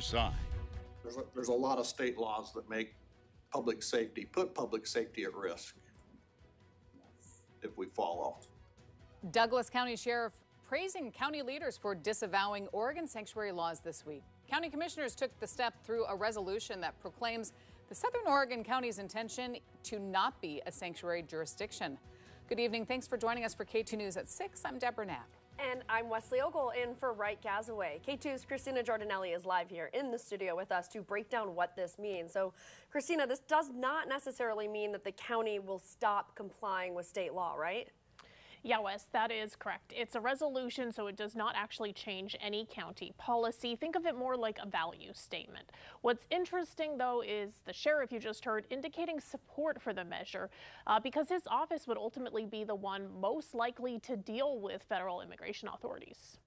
side. There's a lot of state laws that make put public safety at risk if we follow. Douglas County Sheriff praising county leaders for disavowing Oregon sanctuary laws this week. County commissioners took the step through a resolution that proclaims the Southern Oregon County's intention to not be a sanctuary jurisdiction. Good evening. Thanks for joining us for KATU News at 6. I'm Deborah Knapp. And I'm Wesley Ogle in for Wright Gazaway. KATU's Christina Giordinelli is live here in the studio with us to break down what this means. So, Christina, this does not necessarily mean that the county will stop complying with state law, right? Yeah, Wes, that is correct. It's a resolution, so it does not actually change any county policy. Think of it more like a value statement. What's interesting, though, is the sheriff you just heard indicating support for the measure because his office would ultimately be the one most likely to deal with federal immigration authorities.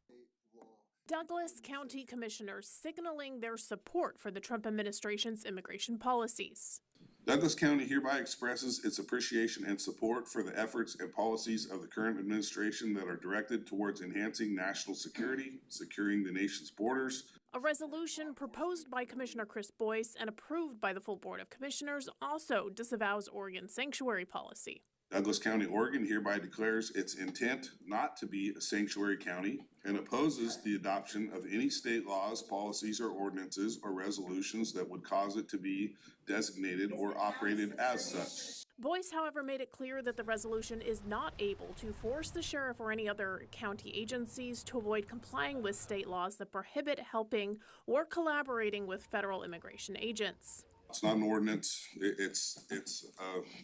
Douglas County commissioners signaling their support for the Trump administration's immigration policies. Douglas County hereby expresses its appreciation and support for the efforts and policies of the current administration that are directed towards enhancing national security, securing the nation's borders. A resolution proposed by Commissioner Chris Boyce and approved by the full Board of Commissioners also disavows Oregon's sanctuary policy. Douglas County, Oregon hereby declares its intent not to be a sanctuary county and opposes the adoption of any state laws, policies, or ordinances or resolutions that would cause it to be designated or operated as such. Boyce, however, made it clear that the resolution is not able to force the sheriff or any other county agencies to avoid complying with state laws that prohibit helping or collaborating with federal immigration agents. It's not an ordinance, it's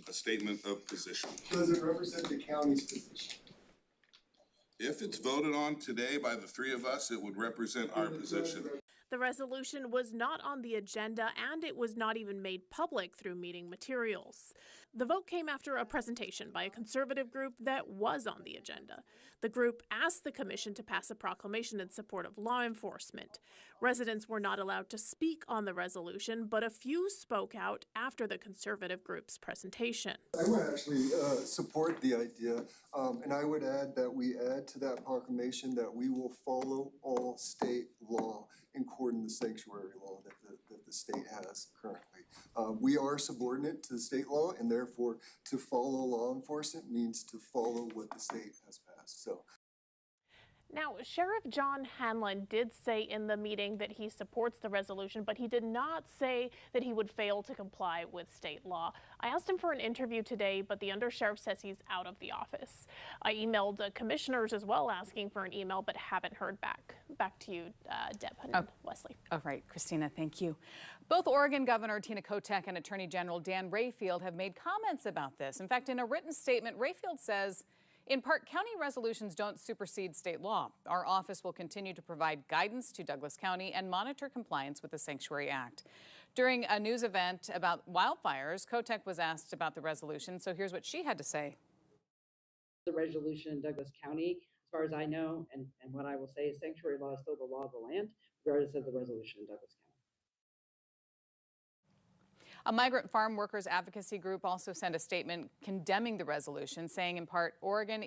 a statement of position. Does it represent the county's position? If it's voted on today by the three of us, it would represent our position. The resolution was not on the agenda, and it was not even made public through meeting materials. The vote came after a presentation by a conservative group that was on the agenda. The group asked the commission to pass a proclamation in support of law enforcement. Residents were not allowed to speak on the resolution, but a few spoke out after the conservative group's presentation. I would actually support the idea, and I would add that we add to that proclamation that we will follow all state law, including the sanctuary law that the state has currently. We are subordinate to the state law, and therefore to follow law enforcement means to follow what the state has passed. So. Now, Sheriff John Hanlon did say in the meeting that he supports the resolution, but he did not say that he would fail to comply with state law. I asked him for an interview today, but the undersheriff says he's out of the office. I emailed commissioners as well asking for an email, but haven't heard back. Back to you, Deb and Wesley. All right, Christina, thank you. Both Oregon Governor Tina Kotek and Attorney General Dan Rayfield have made comments about this. In fact, in a written statement, Rayfield says, in part, county resolutions don't supersede state law. Our office will continue to provide guidance to Douglas County and monitor compliance with the Sanctuary Act. During a news event about wildfires, Kotek was asked about the resolution, so here's what she had to say. The resolution in Douglas County, as far as I know, and what I will say is sanctuary law is still the law of the land, regardless of the resolution in Douglas County. A migrant farm workers advocacy group also sent a statement condemning the resolution, saying in part, Oregon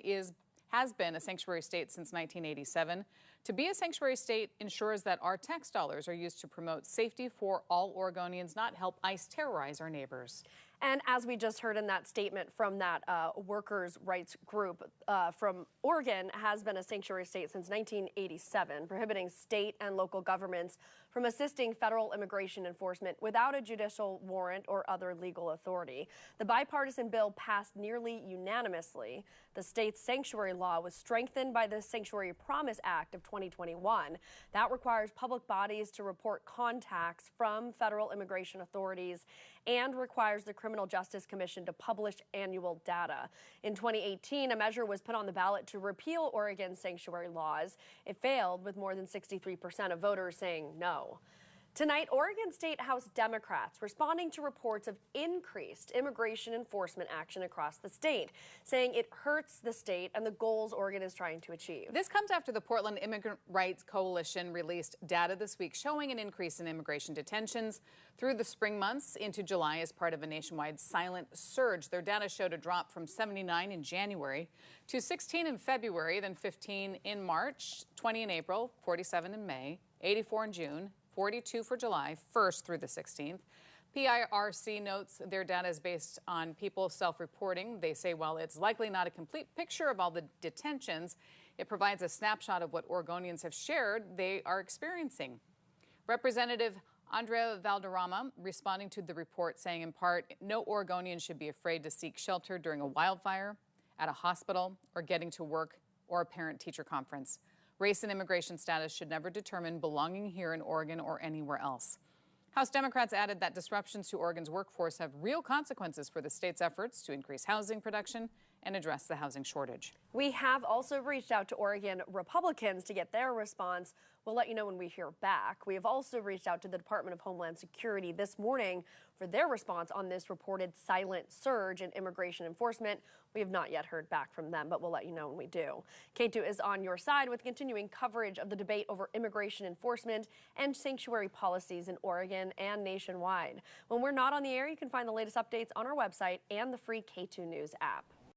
has been a sanctuary state since 1987. To be a sanctuary state ensures that our tax dollars are used to promote safety for all Oregonians, not help ICE terrorize our neighbors. And as we just heard in that statement from that workers' rights group from Oregon has been a sanctuary state since 1987, prohibiting state and local governments from assisting federal immigration enforcement without a judicial warrant or other legal authority. The bipartisan bill passed nearly unanimously. The state's sanctuary law was strengthened by the Sanctuary Promise Act of 2021. That requires public bodies to report contacts from federal immigration authorities and requires the Criminal Justice Commission to publish annual data. In 2018, a measure was put on the ballot to repeal Oregon's sanctuary laws. It failed, with more than 63% of voters saying no. Tonight, Oregon State House Democrats responding to reports of increased immigration enforcement action across the state, saying it hurts the state and the goals Oregon is trying to achieve. This comes after the Portland Immigrant Rights Coalition released data this week showing an increase in immigration detentions through the spring months into July as part of a nationwide silent surge. Their data showed a drop from 79 in January to 16 in February, then 15 in March, 20 in April, 47 in May, 84 in June, 42 for July 1st through the 16th. PIRC notes their data is based on people self-reporting. They say while it's likely not a complete picture of all the detentions, it provides a snapshot of what Oregonians have shared they are experiencing. Representative Andrea Valderrama responding to the report saying in part, no Oregonian should be afraid to seek shelter during a wildfire, at a hospital, or getting to work or a parent-teacher conference. Race and immigration status should never determine belonging here in Oregon or anywhere else. House Democrats added that disruptions to Oregon's workforce have real consequences for the state's efforts to increase housing production and address the housing shortage. We have also reached out to Oregon Republicans to get their response. We'll let you know when we hear back. We have also reached out to the Department of Homeland Security this morning for their response on this reported silent surge in immigration enforcement. We have not yet heard back from them, but we'll let you know when we do. KATU is on your side with continuing coverage of the debate over immigration enforcement and sanctuary policies in Oregon and nationwide. When we're not on the air, you can find the latest updates on our website and the free KATU News app.